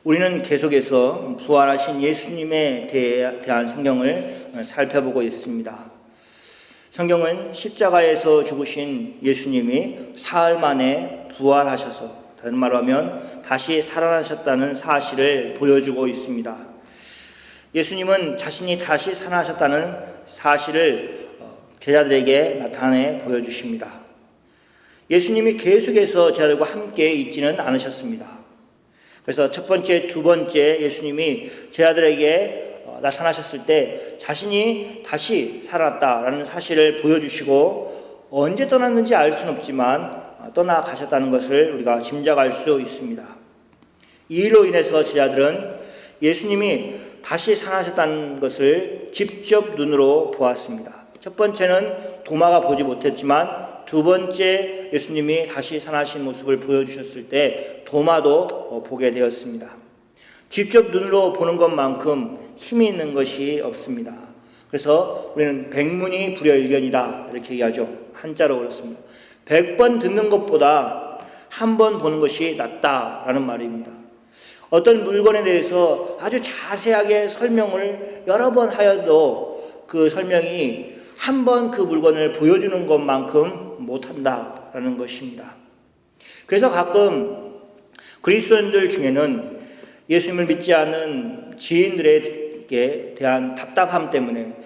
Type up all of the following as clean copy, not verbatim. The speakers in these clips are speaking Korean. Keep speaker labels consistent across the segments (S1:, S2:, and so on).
S1: 우리는 계속해서 부활하신 예수님에 대한 성경을 살펴보고 있습니다. 성경은 십자가에서 죽으신 예수님이 사흘 만에 부활하셔서, 다른 말로 하면 다시 살아나셨다는 사실을 보여주고 있습니다. 예수님은 자신이 다시 살아나셨다는 사실을 제자들에게 나타내 보여주십니다. 예수님이 계속해서 제자들과 함께 있지는 않으셨습니다. 그래서 첫 번째, 두 번째 예수님이 제자들에게 나타나셨을 때 자신이 다시 살아났다라는 사실을 보여주시고 언제 떠났는지 알 수는 없지만 떠나가셨다는 것을 우리가 짐작할 수 있습니다. 이 일로 인해서 제자들은 예수님이 다시 살아나셨다는 것을 직접 눈으로 보았습니다. 첫 번째는 도마가 보지 못했지만 두 번째 예수님이 다시 살아나신 모습을 보여주셨을 때 도마도 보게 되었습니다. 직접 눈으로 보는 것만큼 힘이 있는 것이 없습니다. 그래서 우리는 백문이 불여일견이다 이렇게 얘기하죠. 한자로 그렇습니다. 100번 듣는 것보다 한 번 보는 것이 낫다라는 말입니다. 어떤 물건에 대해서 아주 자세하게 설명을 여러 번 하여도 그 설명이 한 번 그 물건을 보여주는 것만큼 못한다라는 것입니다. 그래서 가끔 그리스도인들 중에는 예수님을 믿지 않는 지인들에게 대한 답답함 때문에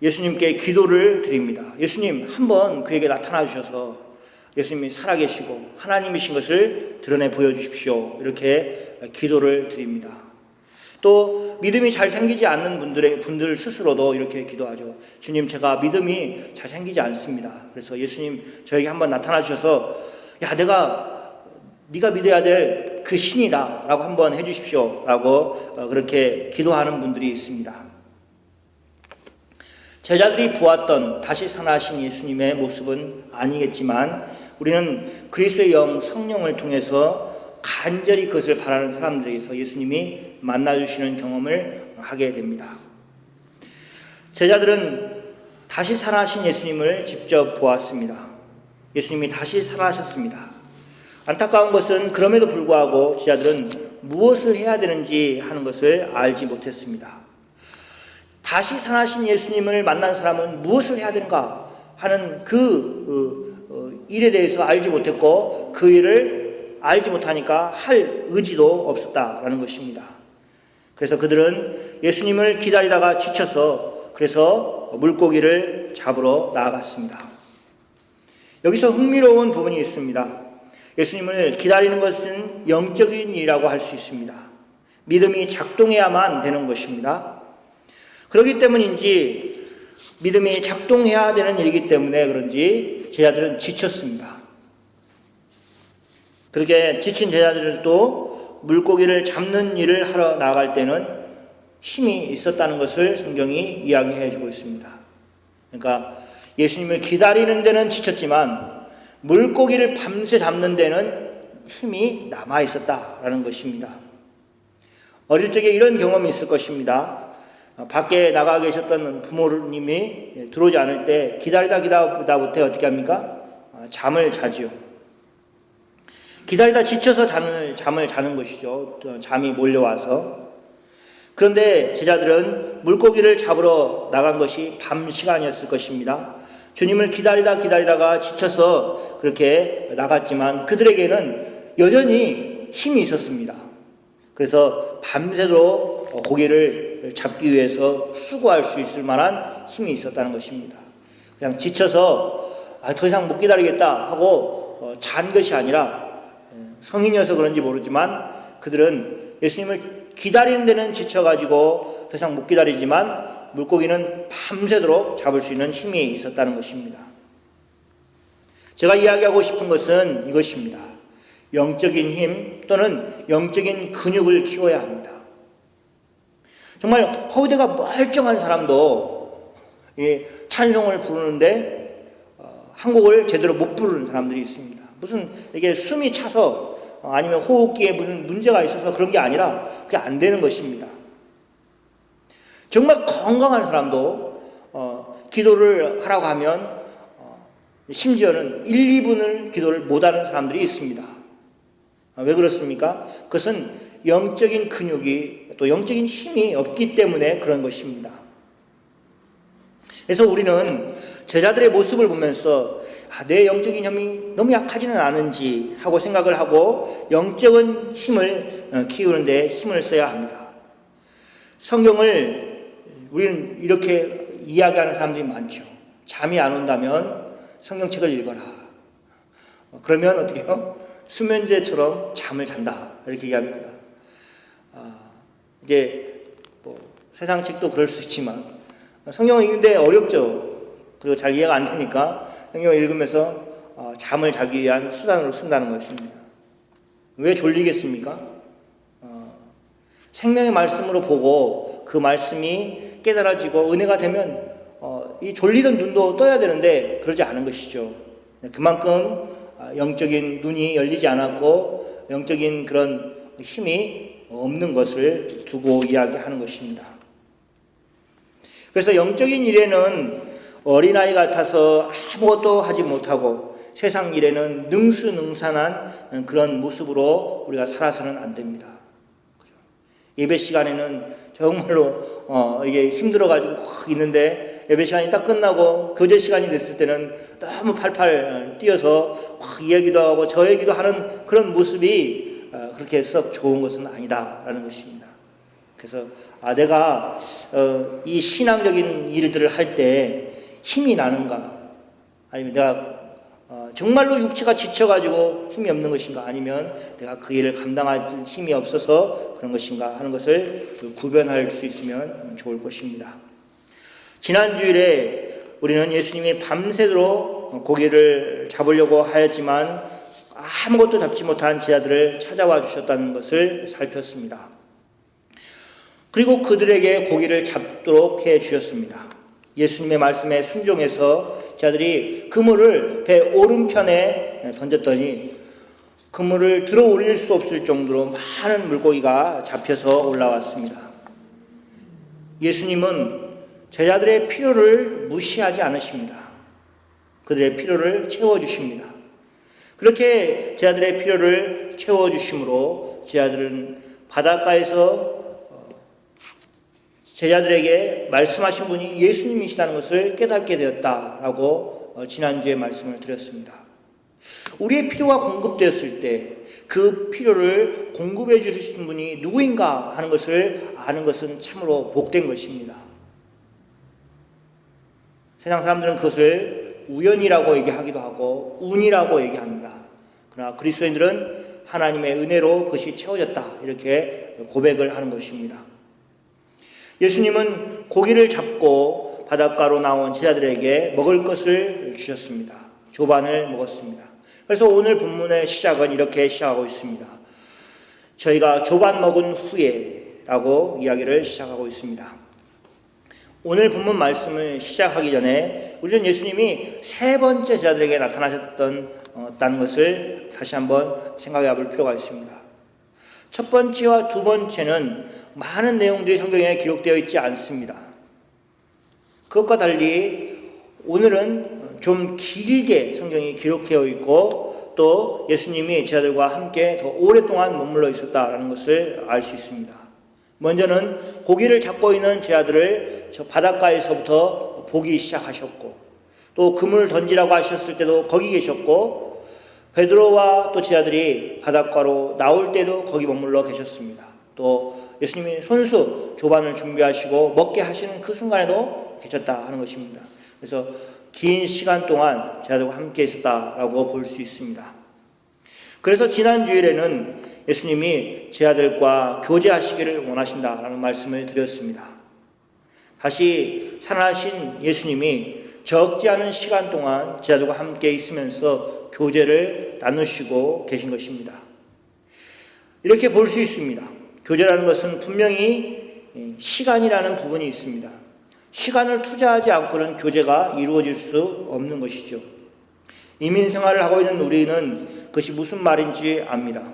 S1: 예수님께 기도를 드립니다. 예수님, 한번 그에게 나타나 주셔서 예수님이 살아계시고 하나님이신 것을 드러내 보여주십시오. 이렇게 기도를 드립니다. 또 믿음이 잘 생기지 않는 분들 스스로도 이렇게 기도하죠. 주님, 제가 믿음이 잘 생기지 않습니다. 그래서 예수님 저에게 한번 나타나 주셔서 네가 믿어야 될 그 신이다 라고 한번 해주십시오 라고 그렇게 기도하는 분들이 있습니다. 제자들이 보았던 다시 살아나신 예수님의 모습은 아니겠지만 우리는 그리스도의 영 성령을 통해서 간절히 그것을 바라는 사람들에게서 예수님이 만나주시는 경험을 하게 됩니다. 제자들은 다시 살아나신 예수님을 직접 보았습니다. 예수님이 다시 살아나셨습니다. 안타까운 것은 그럼에도 불구하고 제자들은 무엇을 해야 되는지 하는 것을 알지 못했습니다. 다시 살아나신 예수님을 만난 사람은 무엇을 해야 되는가 하는 그 일에 대해서 알지 못했고 그 일을 알지 못하니까 할 의지도 없었다라는 것입니다. 그래서 그들은 예수님을 기다리다가 지쳐서 그래서 물고기를 잡으러 나아갔습니다. 여기서 흥미로운 부분이 있습니다. 예수님을 기다리는 것은 영적인 일이라고 할 수 있습니다. 믿음이 작동해야만 되는 것입니다. 그렇기 때문인지 믿음이 작동해야 되는 일이기 때문에 그런지 제자들은 지쳤습니다. 그렇게 지친 제자들도 물고기를 잡는 일을 하러 나갈 때는 힘이 있었다는 것을 성경이 이야기해 주고 있습니다. 그러니까 예수님을 기다리는 데는 지쳤지만 물고기를 밤새 잡는 데는 힘이 남아 있었다라는 것입니다. 어릴 적에 이런 경험이 있을 것입니다. 밖에 나가 계셨던 부모님이 들어오지 않을 때 기다리다 못해 어떻게 합니까? 잠을 자지요. 기다리다 지쳐서 잠을 자는 것이죠. 잠이 몰려와서. 그런데 제자들은 물고기를 잡으러 나간 것이 밤 시간이었을 것입니다. 주님을 기다리다가 지쳐서 그렇게 나갔지만 그들에게는 여전히 힘이 있었습니다. 그래서 밤새도록 고기를 잡기 위해서 수고할 수 있을 만한 힘이 있었다는 것입니다. 그냥 지쳐서 더 이상 못 기다리겠다 하고 잔 것이 아니라 성인이어서 그런지 모르지만 그들은 예수님을 기다리는 데는 지쳐가지고 더 이상 못 기다리지만 물고기는 밤새도록 잡을 수 있는 힘이 있었다는 것입니다. 제가 이야기하고 싶은 것은 이것입니다. 영적인 힘 또는 영적인 근육을 키워야 합니다. 정말 허우대가 멀쩡한 사람도 찬송을 부르는데 한 곡을 제대로 못 부르는 사람들이 있습니다. 무슨 이게 숨이 차서 아니면 호흡기에 무슨 문제가 있어서 그런 게 아니라 그게 안 되는 것입니다. 정말 건강한 사람도 기도를 하라고 하면 심지어는 1, 2분을 기도를 못하는 사람들이 있습니다. 왜 그렇습니까? 그것은 영적인 근육이 또 영적인 힘이 없기 때문에 그런 것입니다. 그래서 우리는 제자들의 모습을 보면서 내 영적인 힘이 너무 약하지는 않은지 하고 생각을 하고 영적인 힘을 키우는 데 힘을 써야 합니다. 성경을 우리는 이렇게 이야기하는 사람들이 많죠. 잠이 안 온다면 성경책을 읽어라. 그러면 어떻게 해요? 수면제처럼 잠을 잔다. 이렇게 얘기합니다. 이제 세상 책도 그럴 수 있지만 성경을 읽는데 어렵죠. 그리고 잘 이해가 안 되니까 성경을 읽으면서 잠을 자기 위한 수단으로 쓴다는 것입니다. 왜 졸리겠습니까? 생명의 말씀으로 보고 그 말씀이 깨달아지고 은혜가 되면 이 졸리던 눈도 떠야 되는데 그러지 않은 것이죠. 그만큼 영적인 눈이 열리지 않았고 영적인 그런 힘이 없는 것을 두고 이야기하는 것입니다. 그래서 영적인 일에는 어린아이 같아서 아무것도 하지 못하고 세상 일에는 능수능산한 그런 모습으로 우리가 살아서는 안 됩니다. 예배 시간에는 정말로 이게 힘들어가지고 있는데 예배 시간이 딱 끝나고 교제 시간이 됐을 때는 너무 팔팔 뛰어서 이 얘기도 하고 저 얘기도 하는 그런 모습이 그렇게 썩 좋은 것은 아니다라는 것입니다. 그래서 내가 이 신앙적인 일들을 할 때 힘이 나는가, 아니면 내가 정말로 육체가 지쳐가지고 힘이 없는 것인가, 아니면 내가 그 일을 감당할 힘이 없어서 그런 것인가 하는 것을 구별할 수 있으면 좋을 것입니다. 지난 주일에 우리는 예수님이 밤새도록 고기를 잡으려고 하였지만 아무것도 잡지 못한 제자들을 찾아와 주셨다는 것을 살폈습니다. 그리고 그들에게 고기를 잡도록 해 주셨습니다. 예수님의 말씀에 순종해서 제자들이 그물을 배 오른편에 던졌더니 그물을 들어 올릴 수 없을 정도로 많은 물고기가 잡혀서 올라왔습니다. 예수님은 제자들의 필요를 무시하지 않으십니다. 그들의 필요를 채워주십니다. 그렇게 제자들의 필요를 채워주심으로 제자들은 바닷가에서 제자들에게 말씀하신 분이 예수님이시다는 것을 깨닫게 되었다라고 지난주에 말씀을 드렸습니다. 우리의 필요가 공급되었을 때 그 필요를 공급해 주신 분이 누구인가 하는 것을 아는 것은 참으로 복된 것입니다. 세상 사람들은 그것을 우연이라고 얘기하기도 하고 운이라고 얘기합니다. 그러나 그리스도인들은 하나님의 은혜로 그것이 채워졌다 이렇게 고백을 하는 것입니다. 예수님은 고기를 잡고 바닷가로 나온 제자들에게 먹을 것을 주셨습니다. 조반을 먹었습니다. 그래서 오늘 본문의 시작은 이렇게 시작하고 있습니다. 저희가 조반 먹은 후에 라고 이야기를 시작하고 있습니다. 오늘 본문 말씀을 시작하기 전에 우리는 예수님이 세 번째 제자들에게 나타나셨다는 것을 다시 한번 생각해 볼 필요가 있습니다. 첫 번째와 두 번째는 많은 내용들이 성경에 기록되어 있지 않습니다. 그것과 달리 오늘은 좀 길게 성경이 기록되어 있고 또 예수님이 제자들과 함께 더 오랫동안 머물러 있었다라는 것을 알 수 있습니다. 먼저는 고기를 잡고 있는 제자들을 저 바닷가에서부터 보기 시작하셨고 또 그물을 던지라고 하셨을 때도 거기 계셨고 베드로와 또 제자들이 바닷가로 나올 때도 거기 머물러 계셨습니다. 또 예수님이 손수 조반을 준비하시고 먹게 하시는 그 순간에도 계셨다 하는 것입니다. 그래서 긴 시간 동안 제자들과 함께 있었다라고 볼 수 있습니다. 그래서 지난 주일에는 예수님이 제자들과 교제하시기를 원하신다라는 말씀을 드렸습니다. 다시 살아나신 예수님이 적지 않은 시간 동안 제자들과 함께 있으면서 교제를 나누시고 계신 것입니다. 이렇게 볼 수 있습니다. 교제라는 것은 분명히 시간이라는 부분이 있습니다. 시간을 투자하지 않고는 교제가 이루어질 수 없는 것이죠. 이민 생활을 하고 있는 우리는 그것이 무슨 말인지 압니다.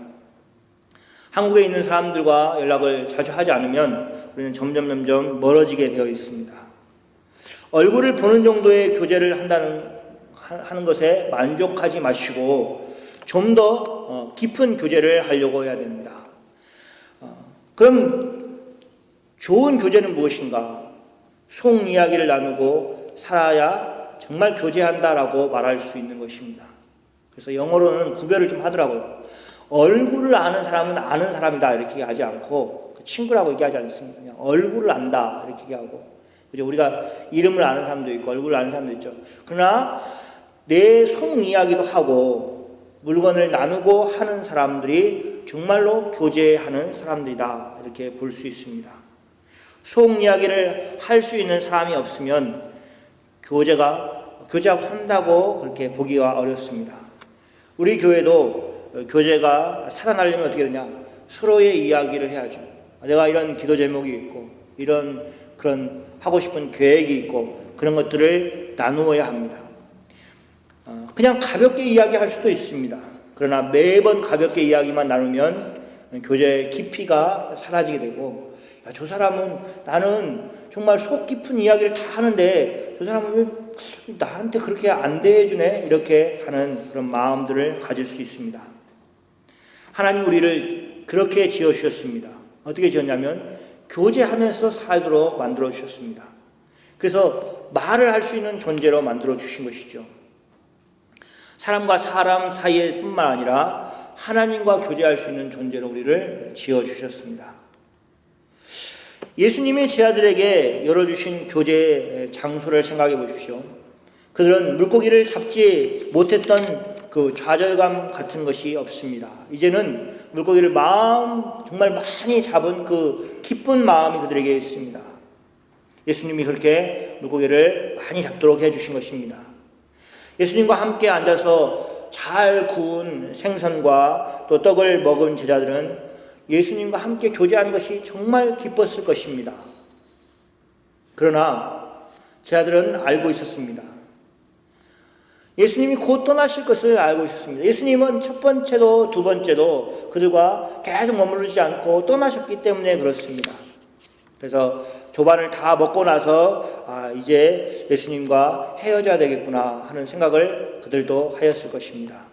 S1: 한국에 있는 사람들과 연락을 자주 하지 않으면 우리는 점점 멀어지게 되어 있습니다. 얼굴을 보는 정도의 교제를 하는 것에 만족하지 마시고 좀 더 더 깊은 교제를 하려고 해야 됩니다. 그럼 좋은 교제는 무엇인가? 속 이야기를 나누고 살아야 정말 교제한다라고 말할 수 있는 것입니다. 그래서 영어로는 구별을 좀 하더라고요. 얼굴을 아는 사람은 아는 사람이다 이렇게 얘기하지 않고 친구라고 얘기하지 않습니다. 그냥 얼굴을 안다 이렇게 얘기하고, 그죠? 우리가 이름을 아는 사람도 있고 얼굴을 아는 사람도 있죠. 그러나 내 속 이야기도 하고 물건을 나누고 하는 사람들이 정말로 교제하는 사람들이다 이렇게 볼 수 있습니다. 속 이야기를 할 수 있는 사람이 없으면 교제하고 산다고 그렇게 보기가 어렵습니다. 우리 교회도 교제가 살아나려면 어떻게 되냐? 서로의 이야기를 해야죠. 내가 이런 기도 제목이 있고 그런 하고 싶은 계획이 있고 그런 것들을 나누어야 합니다. 그냥 가볍게 이야기할 수도 있습니다. 그러나 매번 가볍게 이야기만 나누면 교제의 깊이가 사라지게 되고, 야, 저 사람은 나는 정말 속 깊은 이야기를 다 하는데 저 사람은 왜 나한테 그렇게 안 대해주네 이렇게 하는 그런 마음들을 가질 수 있습니다. 하나님 우리를 그렇게 지어주셨습니다. 어떻게 지었냐면 교제하면서 살도록 만들어 주셨습니다. 그래서 말을 할 수 있는 존재로 만들어 주신 것이죠. 사람과 사람 사이에 뿐만 아니라 하나님과 교제할 수 있는 존재로 우리를 지어주셨습니다. 예수님이 제 아들에게 열어주신 교제의 장소를 생각해 보십시오. 그들은 물고기를 잡지 못했던 그 좌절감 같은 것이 없습니다. 이제는 물고기를 정말 많이 잡은 그 기쁜 마음이 그들에게 있습니다. 예수님이 그렇게 물고기를 많이 잡도록 해주신 것입니다. 예수님과 함께 앉아서 잘 구운 생선과 또 떡을 먹은 제자들은 예수님과 함께 교제하는 것이 정말 기뻤을 것입니다. 그러나 제자들은 알고 있었습니다. 예수님이 곧 떠나실 것을 알고 있었습니다. 예수님은 첫 번째도 두 번째도 그들과 계속 머무르지 않고 떠나셨기 때문에 그렇습니다. 그래서 조반을 다 먹고 나서 이제 예수님과 헤어져야 되겠구나 하는 생각을 그들도 하였을 것입니다.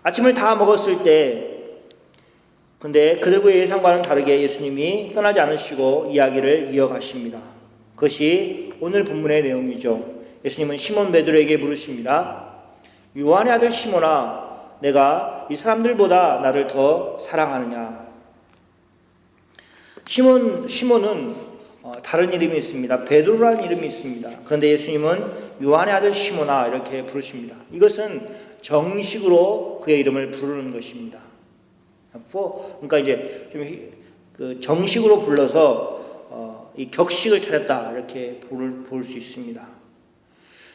S1: 아침을 다 먹었을 때 근데 그들과의 예상과는 다르게 예수님이 떠나지 않으시고 이야기를 이어가십니다. 그것이 오늘 본문의 내용이죠. 예수님은 시몬 베드로에게 물으십니다. 요한의 아들 시몬아, 내가 이 사람들보다 나를 더 사랑하느냐? 시몬은 다른 이름이 있습니다. 베드로라는 이름이 있습니다. 그런데 예수님은 요한의 아들 시몬아 이렇게 부르십니다. 이것은 정식으로 그의 이름을 부르는 것입니다. 그러니까 이제 좀 정식으로 불러서 이 격식을 차렸다 이렇게 볼 수 있습니다.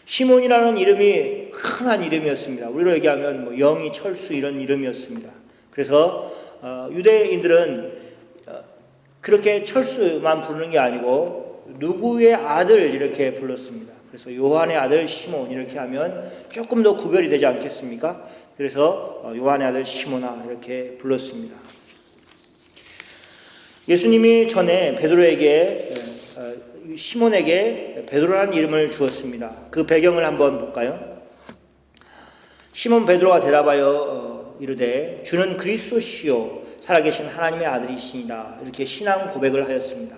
S1: 시몬이라는 이름이 흔한 이름이었습니다. 우리로 얘기하면 뭐 영이, 철수 이런 이름이었습니다. 그래서 유대인들은 그렇게 철수만 부르는 게 아니고 누구의 아들 이렇게 불렀습니다. 그래서 요한의 아들 시몬 이렇게 하면 조금 더 구별이 되지 않겠습니까? 그래서 요한의 아들 시몬아 이렇게 불렀습니다. 예수님이 전에 시몬에게 베드로라는 이름을 주었습니다. 그 배경을 한번 볼까요? 시몬 베드로가 대답하여 이르되 주는 그리스도시요 살아계신 하나님의 아들이시니다 이렇게 신앙 고백을 하였습니다.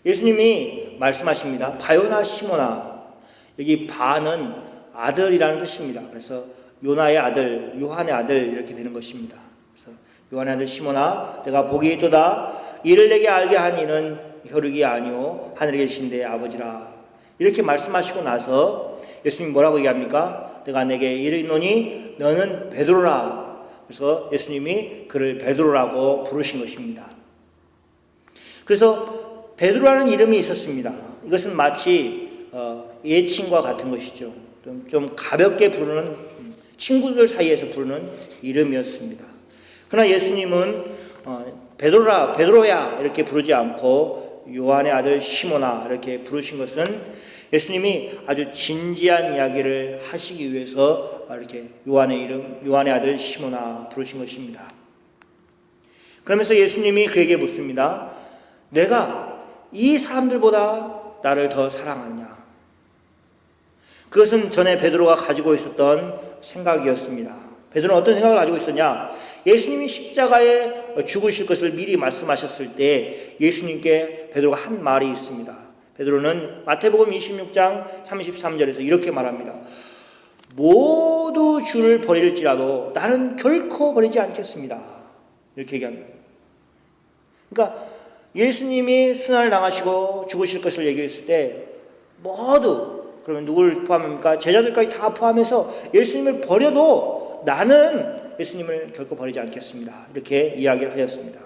S1: 예수님이 말씀하십니다. 바요나 시몬아, 여기 바는 아들이라는 뜻입니다. 그래서 요나의 아들, 요한의 아들 이렇게 되는 것입니다. 그래서 요한의 아들 시몬아, 내가 복이 있도다. 이를 내게 알게 한 이는 혈육이 아니오 하늘에 계신 내 아버지라. 이렇게 말씀하시고 나서 예수님이 뭐라고 얘기합니까? 내가 내게 이르노니 너는 베드로라. 그래서 예수님이 그를 베드로라고 부르신 것입니다. 그래서 베드로라는 이름이 있었습니다. 이것은 마치 예칭과 같은 것이죠. 좀 가볍게 부르는, 친구들 사이에서 부르는 이름이었습니다. 그러나 예수님은 베드로야 이렇게 부르지 않고 요한의 아들 시몬아 이렇게 부르신 것은 예수님이 아주 진지한 이야기를 하시기 위해서 이렇게 요한의 아들 시몬아 부르신 것입니다. 그러면서 예수님이 그에게 묻습니다. 내가 이 사람들보다 나를 더 사랑하느냐? 그것은 전에 베드로가 가지고 있었던 생각이었습니다. 베드로는 어떤 생각을 가지고 있었냐? 예수님이 십자가에 죽으실 것을 미리 말씀하셨을 때 예수님께 베드로가 한 말이 있습니다. 베드로는 마태복음 26장 33절에서 이렇게 말합니다. 모두 주를 버릴지라도 나는 결코 버리지 않겠습니다. 이렇게 얘기합니다. 그러니까 예수님이 순환을 당하시고 죽으실 것을 얘기했을 때 모두, 그러면 누구를 포함합니까? 제자들까지 다 포함해서 예수님을 버려도 나는 예수님을 결코 버리지 않겠습니다. 이렇게 이야기를 하였습니다.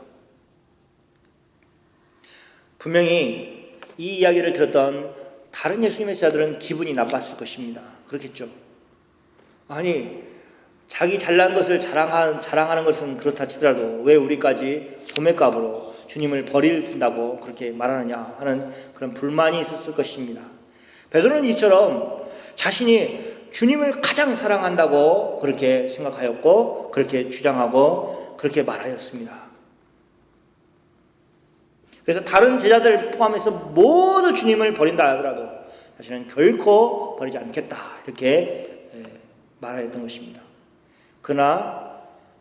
S1: 분명히 이 이야기를 들었던 다른 예수님의 제자들은 기분이 나빴을 것입니다. 그렇겠죠. 아니, 자기 잘난 것을 자랑하는 것은 그렇다 치더라도 왜 우리까지 도매값으로 주님을 버린다고 그렇게 말하느냐 하는 그런 불만이 있었을 것입니다. 베드로는 이처럼 자신이 주님을 가장 사랑한다고 그렇게 생각하였고 그렇게 주장하고 그렇게 말하였습니다. 그래서 다른 제자들 포함해서 모두 주님을 버린다 하더라도 자신은 결코 버리지 않겠다 이렇게 말하였던 것입니다. 그러나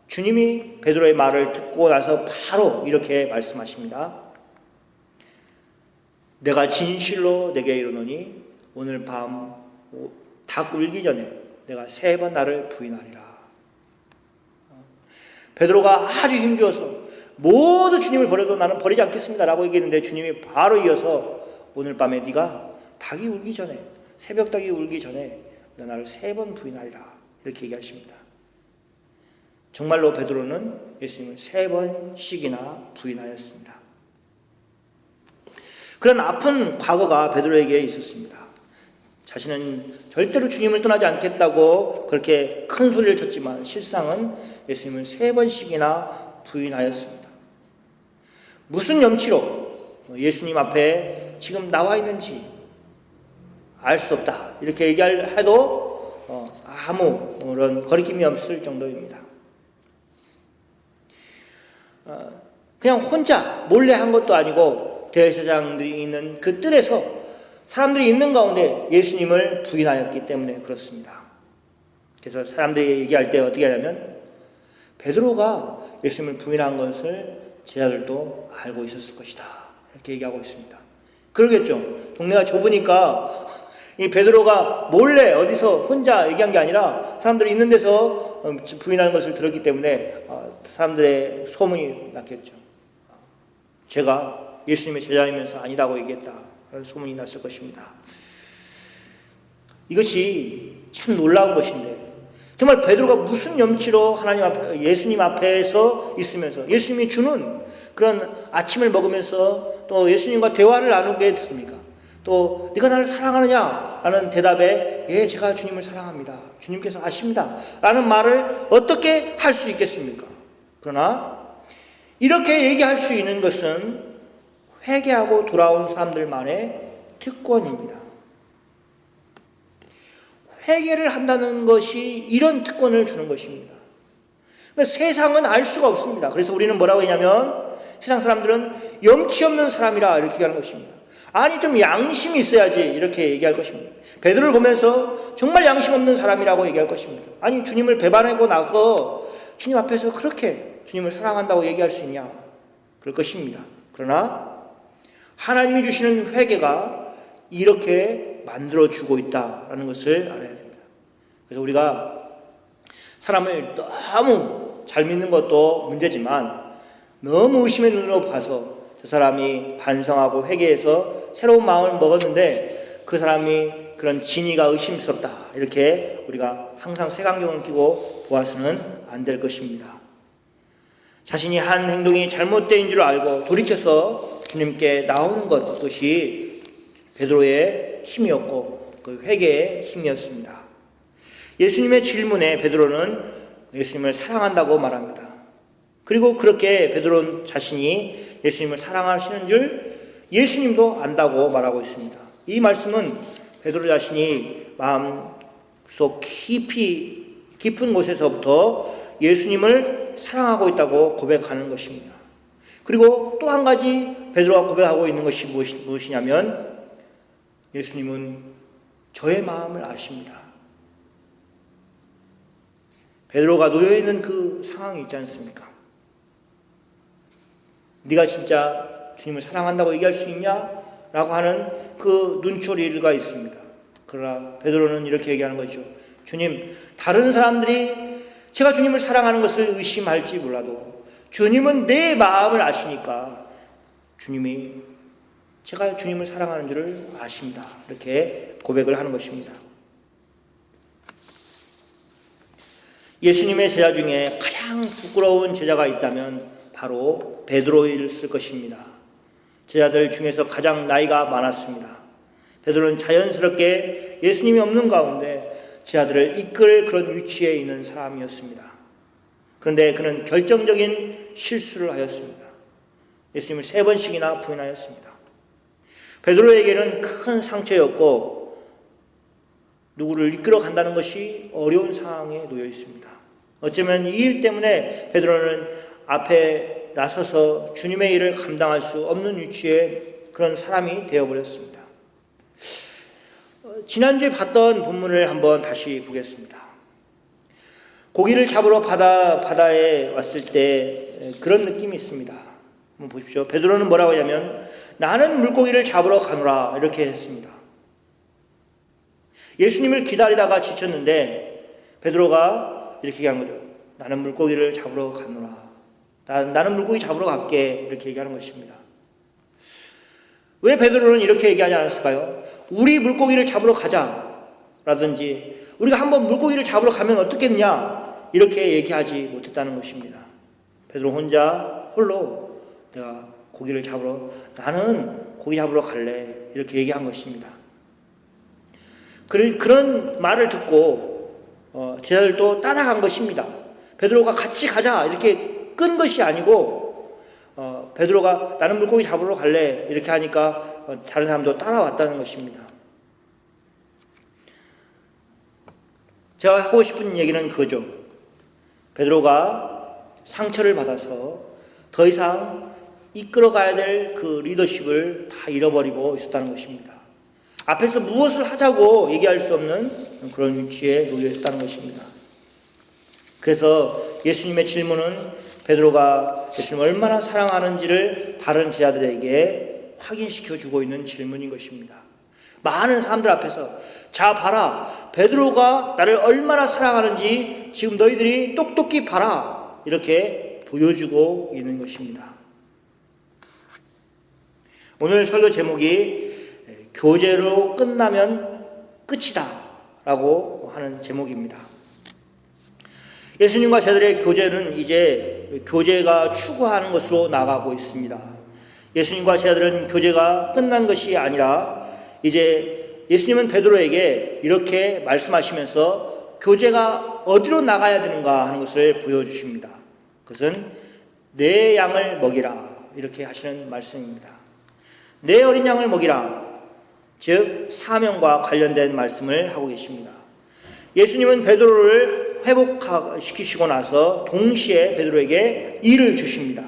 S1: 주님이 베드로의 말을 듣고 나서 바로 이렇게 말씀하십니다. 내가 진실로 내게 이르노니 오늘 밤 닭 울기 전에 내가 3번 나를 부인하리라. 베드로가 아주 힘주어서 모두 주님을 버려도 나는 버리지 않겠습니다 라고 얘기했는데 주님이 바로 이어서 오늘 밤에 네가 닭이 울기 전에, 새벽 닭이 울기 전에 너 나를 3번 부인하리라 이렇게 얘기하십니다. 정말로 베드로는 예수님을 3번씩이나 부인하였습니다. 그런 아픈 과거가 베드로에게 있었습니다. 자신은 절대로 주님을 떠나지 않겠다고 그렇게 큰 소리를 쳤지만 실상은 예수님을 3번씩이나 부인하였습니다. 무슨 염치로 예수님 앞에 지금 나와 있는지 알 수 없다 이렇게 얘기해도 아무런 거리낌이 없을 정도입니다. 그냥 혼자 몰래 한 것도 아니고 대제사장들이 있는 그 뜰에서 사람들이 있는 가운데 예수님을 부인하였기 때문에 그렇습니다. 그래서 사람들이 얘기할 때 어떻게 하냐면 베드로가 예수님을 부인한 것을 제자들도 알고 있었을 것이다 이렇게 얘기하고 있습니다. 그러겠죠. 동네가 좁으니까 이 베드로가 몰래 어디서 혼자 얘기한 게 아니라 사람들이 있는 데서 부인하는 것을 들었기 때문에 사람들의 소문이 났겠죠. 제가 예수님의 제자이면서 아니라고 얘기했다 그런 소문이 났을 것입니다. 이것이 참 놀라운 것인데 정말 베드로가 무슨 염치로 하나님 앞에 예수님 앞에서 있으면서 예수님이 주는 그런 아침을 먹으면서 또 예수님과 대화를 나누게 됐습니까? 또 네가 나를 사랑하느냐? 라는 대답에 예 제가 주님을 사랑합니다. 주님께서 아십니다. 라는 말을 어떻게 할 수 있겠습니까? 그러나 이렇게 얘기할 수 있는 것은 회개하고 돌아온 사람들만의 특권입니다. 회개를 한다는 것이 이런 특권을 주는 것입니다. 그러니까 세상은 알 수가 없습니다. 그래서 우리는 뭐라고 했냐면 세상 사람들은 염치 없는 사람이라 이렇게 얘기하는 것입니다. 아니 좀 양심이 있어야지 이렇게 얘기할 것입니다. 베드로를 보면서 정말 양심 없는 사람이라고 얘기할 것입니다. 아니 주님을 배반하고 나서 주님 앞에서 그렇게 주님을 사랑한다고 얘기할 수 있냐 그럴 것입니다. 그러나 하나님이 주시는 회개가 이렇게 만들어주고 있다는 것을 알아야 됩니다. 그래서 우리가 사람을 너무 잘 믿는 것도 문제지만 너무 의심의 눈으로 봐서 저 사람이 반성하고 회개해서 새로운 마음을 먹었는데 그 사람이 그런 진의가 의심스럽다 이렇게 우리가 항상 색안경을 끼고 보아서는 안 될 것입니다. 자신이 한 행동이 잘못된 줄 알고 돌이켜서 주님께 나오는 것 그것이 베드로의 힘이었고 그 회개의 힘이었습니다. 예수님의 질문에 베드로는 예수님을 사랑한다고 말합니다. 그리고 그렇게 베드로 자신이 예수님을 사랑하시는 줄 예수님도 안다고 말하고 있습니다. 이 말씀은 베드로 자신이 마음속 깊은 곳에서부터 예수님을 사랑하고 있다고 고백하는 것입니다. 그리고 또 한 가지 베드로가 고백하고 있는 것이 무엇이냐면 예수님은 저의 마음을 아십니다. 베드로가 놓여있는 그 상황이 있지 않습니까? 네가 진짜 주님을 사랑한다고 얘기할 수 있냐? 라고 하는 그 눈초리가 있습니다. 그러나 베드로는 이렇게 얘기하는 거죠. 주님, 다른 사람들이 제가 주님을 사랑하는 것을 의심할지 몰라도 주님은 내 마음을 아시니까 주님이 제가 주님을 사랑하는 줄을 아십니다. 이렇게 고백을 하는 것입니다. 예수님의 제자 중에 가장 부끄러운 제자가 있다면 바로 베드로였을 것입니다. 제자들 중에서 가장 나이가 많았습니다. 베드로는 자연스럽게 예수님이 없는 가운데 제자들을 이끌 그런 위치에 있는 사람이었습니다. 그런데 그는 결정적인 실수를 하였습니다. 예수님을 3번씩이나 부인하였습니다. 베드로에게는 큰 상처였고 누구를 이끌어 간다는 것이 어려운 상황에 놓여 있습니다. 어쩌면 이 일 때문에 베드로는 앞에 나서서 주님의 일을 감당할 수 없는 위치에 그런 사람이 되어버렸습니다. 지난주에 봤던 본문을 한번 다시 보겠습니다. 고기를 잡으러 바다에 왔을 때 그런 느낌이 있습니다. 한번 보십시오. 베드로는 뭐라고 하냐면 나는 물고기를 잡으러 가노라 이렇게 했습니다. 예수님을 기다리다가 지쳤는데 베드로가 이렇게 얘기하는 거죠. 나는 물고기를 잡으러 가노라. 나는 물고기 잡으러 갈게 이렇게 얘기하는 것입니다. 왜 베드로는 이렇게 얘기하지 않았을까요? 우리 물고기를 잡으러 가자 라든지 우리가 한번 물고기를 잡으러 가면 어떻겠냐 이렇게 얘기하지 못했다는 것입니다. 베드로 홀로 내가 나는 고기 잡으러 갈래 이렇게 얘기한 것입니다. 그런 말을 듣고 제자들도 따라간 것입니다. 베드로가 같이 가자 이렇게 끈 것이 아니고 베드로가 나는 물고기 잡으러 갈래 이렇게 하니까 다른 사람도 따라왔다는 것입니다. 제가 하고 싶은 얘기는 그거죠. 베드로가 상처를 받아서 더 이상 이끌어가야 될 그 리더십을 다 잃어버리고 있었다는 것입니다. 앞에서 무엇을 하자고 얘기할 수 없는 그런 위치에 놓여 있었다는 것입니다. 그래서 예수님의 질문은 베드로가 예수님을 얼마나 사랑하는지를 다른 제자들에게 확인시켜 주고 있는 질문인 것입니다. 많은 사람들 앞에서 자 봐라 베드로가 나를 얼마나 사랑하는지 지금 너희들이 똑똑히 봐라 이렇게 보여주고 있는 것입니다. 오늘 설교 제목이 교제로 끝나면 끝이다 라고 하는 제목입니다. 예수님과 제자들의 교제는 이제 교제가 추구하는 것으로 나가고 있습니다. 예수님과 제자들은 교제가 끝난 것이 아니라 이제 예수님은 베드로에게 이렇게 말씀하시면서 교제가 어디로 나가야 되는가 하는 것을 보여주십니다. 그것은 내 양을 먹이라 이렇게 하시는 말씀입니다. 내 어린 양을 먹이라 즉 사명과 관련된 말씀을 하고 계십니다. 예수님은 베드로를 회복시키시고 나서 동시에 베드로에게 일을 주십니다.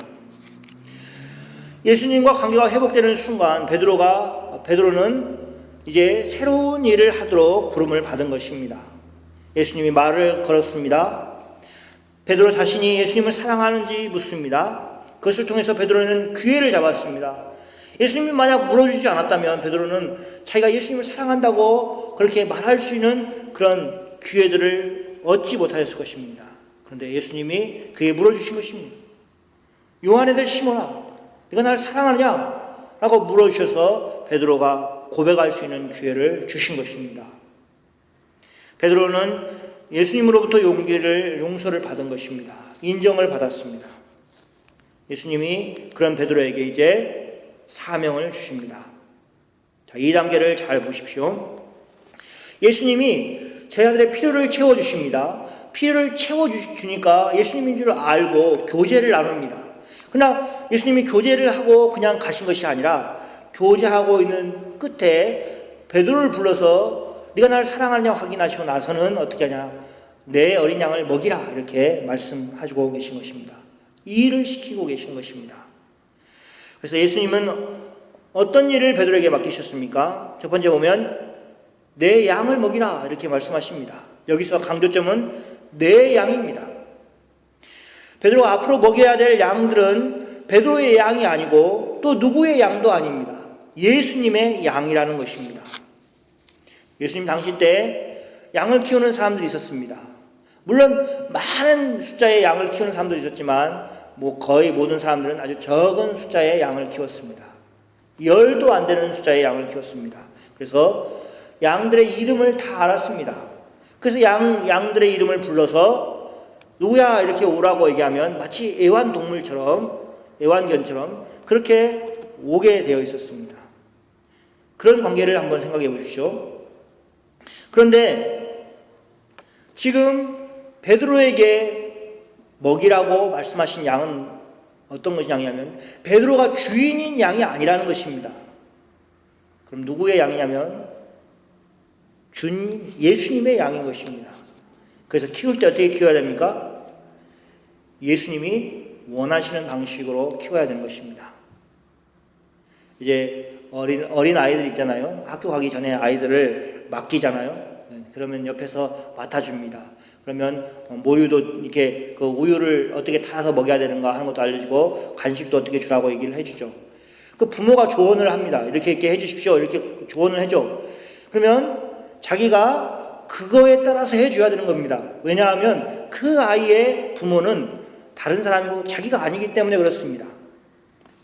S1: 예수님과 관계가 회복되는 순간 베드로는 이제 새로운 일을 하도록 부름을 받은 것입니다. 예수님이 말을 걸었습니다. 베드로 자신이 예수님을 사랑하는지 묻습니다. 그것을 통해서 베드로는 기회를 잡았습니다. 예수님이 만약 물어주지 않았다면 베드로는 자기가 예수님을 사랑한다고 그렇게 말할 수 있는 그런 기회들을 얻지 못하였을 것입니다. 그런데 예수님이 그에게 물어주신 것입니다. 요한의 아들 시몬아, 네가 나를 사랑하느냐? 라고 물어주셔서 베드로가 고백할 수 있는 기회를 주신 것입니다. 베드로는 예수님으로부터 용서를 받은 것입니다. 인정을 받았습니다. 예수님이 그런 베드로에게 이제 사명을 주십니다. 자, 이 단계를 잘 보십시오. 예수님이 제자들의 필요를 채워주십니다. 필요를 채워주니까 예수님인 줄 알고 교제를 나눕니다. 그러나 예수님이 교제를 하고 그냥 가신 것이 아니라 교제하고 있는 끝에 베드로를 불러서 네가 나를 사랑하느냐 확인하시고 나서는 어떻게 하냐, 내 어린 양을 먹이라 이렇게 말씀하시고 계신 것입니다. 이 일을 시키고 계신 것입니다. 그래서 예수님은 어떤 일을 베드로에게 맡기셨습니까? 첫 번째 보면 내 양을 먹이라 이렇게 말씀하십니다. 여기서 강조점은 내 양입니다. 베드로가 앞으로 먹여야 될 양들은 베드로의 양이 아니고 또 누구의 양도 아닙니다. 예수님의 양이라는 것입니다. 예수님 당시 때 양을 키우는 사람들이 있었습니다. 물론 많은 숫자의 양을 키우는 사람들이 있었지만 거의 모든 사람들은 아주 적은 숫자의 양을 키웠습니다. 10도 안 되는 숫자의 양을 키웠습니다. 그래서 양들의 이름을 다 알았습니다. 그래서 양들의 이름을 불러서 누구야 이렇게 오라고 얘기하면 마치 애완견처럼 그렇게 오게 되어 있었습니다. 그런 관계를 한번 생각해 보십시오. 그런데 지금 베드로에게 먹이라고 말씀하신 양은 어떤 것이 양이냐면 베드로가 주인인 양이 아니라는 것입니다. 그럼 누구의 양이냐면 예수님의 양인 것입니다. 그래서 키울 때 어떻게 키워야 됩니까? 예수님이 원하시는 방식으로 키워야 되는 것입니다. 이제 어린 아이들 있잖아요. 학교 가기 전에 아이들을 맡기잖아요. 그러면 옆에서 맡아줍니다. 그러면 모유도 이렇게 그 우유를 어떻게 타서 먹여야 되는가 하는 것도 알려주고 간식도 어떻게 주라고 얘기를 해주죠. 그 부모가 조언을 합니다. 이렇게 해주십시오. 이렇게 조언을 해줘. 그러면 자기가 그거에 따라서 해줘야 되는 겁니다. 왜냐하면 그 아이의 부모는 다른 사람이고 자기가 아니기 때문에 그렇습니다.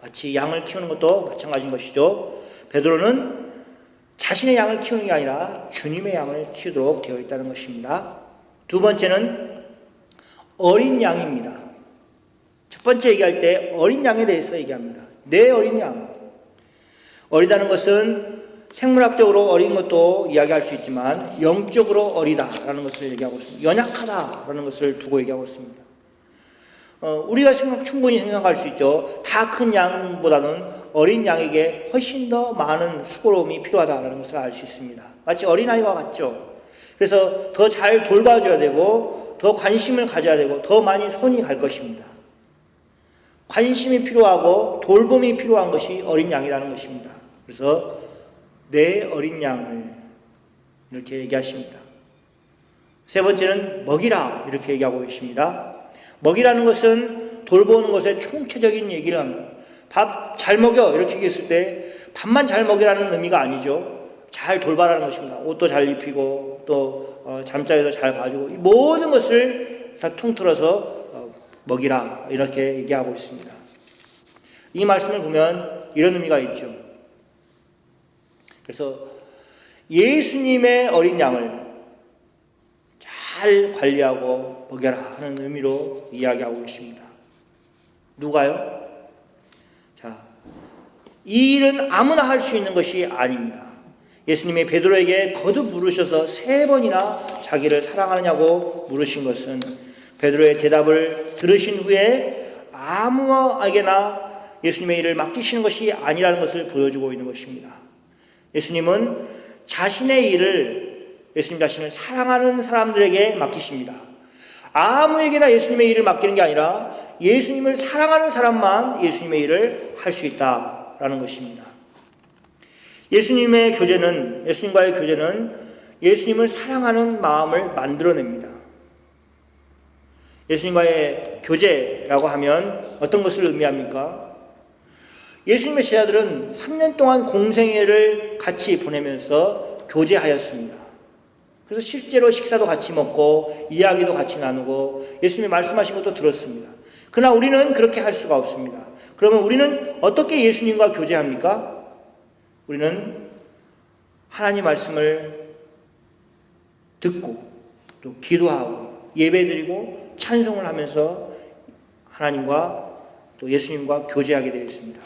S1: 마치 양을 키우는 것도 마찬가지인 것이죠. 베드로는 자신의 양을 키우는 게 아니라 주님의 양을 키우도록 되어 있다는 것입니다. 두 번째는 어린 양입니다. 첫 번째 얘기할 때 어린 양에 대해서 얘기합니다. 내 어린 양. 어리다는 것은 생물학적으로 어린 것도 이야기할 수 있지만 영적으로 어리다라는 것을 얘기하고 있습니다. 연약하다라는 것을 두고 얘기하고 있습니다. 우리가 충분히 생각할 수 있죠. 다 큰 양보다는 어린 양에게 훨씬 더 많은 수고로움이 필요하다는 것을 알 수 있습니다. 마치 어린아이와 같죠. 그래서 더 잘 돌봐줘야 되고 더 관심을 가져야 되고 더 많이 손이 갈 것입니다. 관심이 필요하고 돌봄이 필요한 것이 어린 양이라는 것입니다. 그래서 내 어린 양을 이렇게 얘기하십니다. 세 번째는 먹이라 이렇게 얘기하고 계십니다. 먹이라는 것은 돌보는 것의 총체적인 얘기를 합니다. 밥 잘 먹여 이렇게 얘기했을 때 밥만 잘 먹이라는 의미가 아니죠. 잘 돌봐라는 것입니다. 옷도 잘 입히고 또 잠자리도 잘 봐주고 이 모든 것을 다 통틀어서 먹이라 이렇게 얘기하고 있습니다. 이 말씀을 보면 이런 의미가 있죠. 그래서 예수님의 어린 양을 잘 관리하고 먹여라 하는 의미로 이야기하고 계십니다. 누가요? 자, 이 일은 아무나 할 수 있는 것이 아닙니다. 예수님이 베드로에게 거듭 물으셔서 3번이나 자기를 사랑하느냐고 물으신 것은 베드로의 대답을 들으신 후에 아무에게나 예수님의 일을 맡기시는 것이 아니라는 것을 보여주고 있는 것입니다. 예수님은 자신의 일을 예수님 자신을 사랑하는 사람들에게 맡기십니다. 아무에게나 예수님의 일을 맡기는 게 아니라 예수님을 사랑하는 사람만 예수님의 일을 할 수 있다라는 것입니다. 예수님과의 교제는 예수님을 사랑하는 마음을 만들어냅니다. 예수님과의 교제라고 하면 어떤 것을 의미합니까? 예수님의 제자들은 3년 동안 공생애를 같이 보내면서 교제하였습니다. 그래서 실제로 식사도 같이 먹고 이야기도 같이 나누고 예수님이 말씀하신 것도 들었습니다. 그러나 우리는 그렇게 할 수가 없습니다. 그러면 우리는 어떻게 예수님과 교제합니까? 우리는 하나님 말씀을 듣고 또 기도하고 예배드리고 찬송을 하면서 하나님과 또 예수님과 교제하게 되어 있습니다.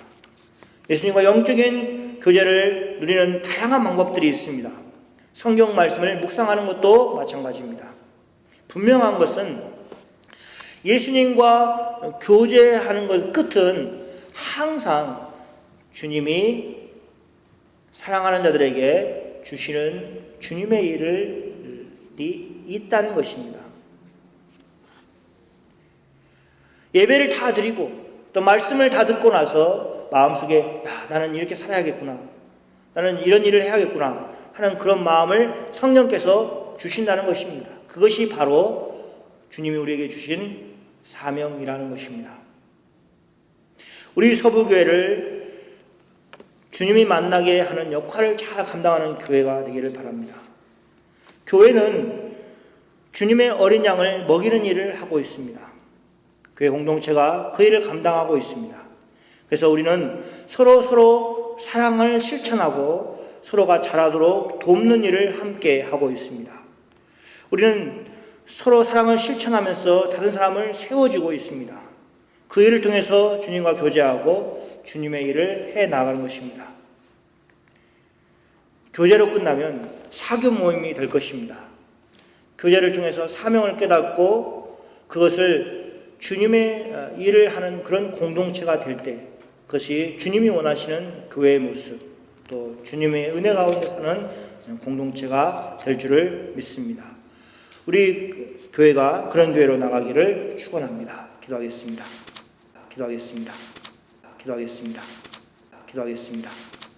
S1: 예수님과 영적인 교제를 누리는 다양한 방법들이 있습니다. 성경 말씀을 묵상하는 것도 마찬가지입니다. 분명한 것은 예수님과 교제하는 것 끝은 항상 주님이 사랑하는 자들에게 주시는 주님의 일이 있다는 것입니다. 예배를 다 드리고 또 말씀을 다 듣고 나서 마음속에 나는 이렇게 살아야겠구나, 나는 이런 일을 해야겠구나 하는 그런 마음을 성령께서 주신다는 것입니다. 그것이 바로 주님이 우리에게 주신 사명이라는 것입니다. 우리 서부교회를 주님이 만나게 하는 역할을 잘 감당하는 교회가 되기를 바랍니다. 교회는 주님의 어린 양을 먹이는 일을 하고 있습니다. 교회 공동체가 그 일을 감당하고 있습니다. 그래서 우리는 서로 사랑을 실천하고 서로가 자라도록 돕는 일을 함께 하고 있습니다. 우리는 서로 사랑을 실천하면서 다른 사람을 세워주고 있습니다. 그 일을 통해서 주님과 교제하고 주님의 일을 해 나가는 것입니다. 교제로 끝나면 사교 모임이 될 것입니다. 교제를 통해서 사명을 깨닫고 그것을 주님의 일을 하는 그런 공동체가 될 때 그것이 주님이 원하시는 교회의 모습, 또 주님의 은혜 가운데 사는 공동체가 될 줄을 믿습니다. 우리 교회가 그런 교회로 나가기를 축원합니다. 기도하겠습니다. 기도하겠습니다. 기도하겠습니다. 기도하겠습니다.